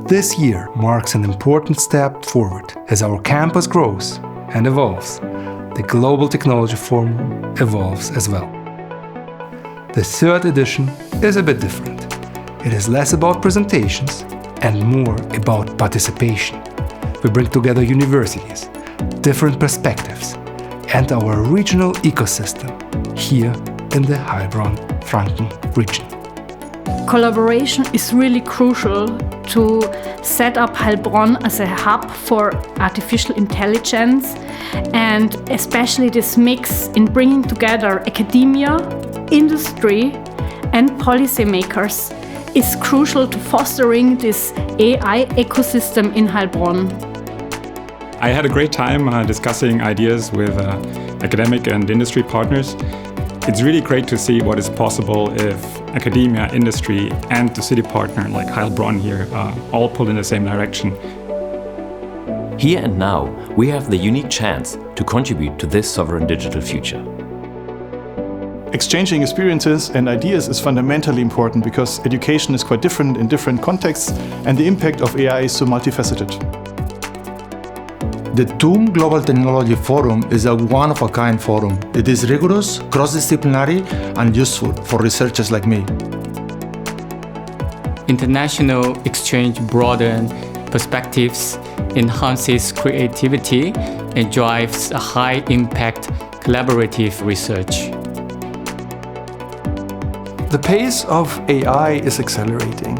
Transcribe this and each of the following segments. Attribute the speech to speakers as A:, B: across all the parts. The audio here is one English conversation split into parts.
A: This year marks an important step forward as our campus grows and evolves. The Global Technology Forum evolves as well. The third edition is a bit different. It is less about presentations and more about participation. We bring together universities, different perspectives, and our regional ecosystem here in the Heilbronn-Franken region.
B: Collaboration is really crucial to set up Heilbronn as a hub for artificial intelligence, and especially this mix in bringing together academia, industry and policymakers is crucial to fostering this AI ecosystem in Heilbronn.
C: I had a great time discussing ideas with academic and industry partners. It's really great to see what is possible if academia, industry and the city partner like Heilbronn here all pull in the same direction.
D: Here and now, we have the unique chance to contribute to this sovereign digital future.
E: Exchanging experiences and ideas is fundamentally important because education is quite different in different contexts and the impact of AI is so multifaceted.
F: The TUM Global Technology Forum is a one-of-a-kind forum. It is rigorous, cross-disciplinary and useful for researchers like me.
G: International exchange broadens perspectives, enhances creativity, and drives a high-impact collaborative research.
H: The pace of AI is accelerating,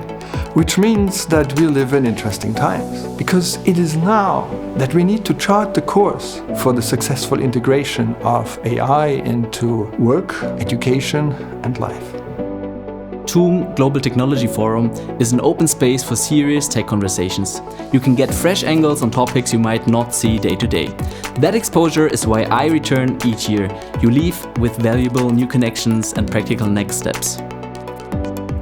H: which means that we live in interesting times, because it is now that we need to chart the course for the successful integration of AI into work, education and life.
I: TUM Global Technology Forum is an open space for serious tech conversations. You can get fresh angles on topics you might not see day to day. That exposure is why I return each year. You leave with valuable new connections and practical next steps.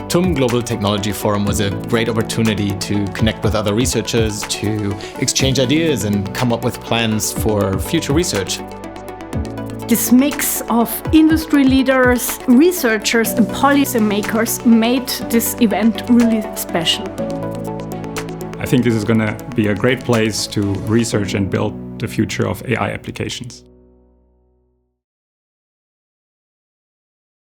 J: TUM Global Technology Forum was a great opportunity to connect with other researchers, to exchange ideas and come up with plans for future research.
B: This mix of industry leaders, researchers and policymakers made this event really special.
C: I think this is going to be a great place to research and build the future of AI applications.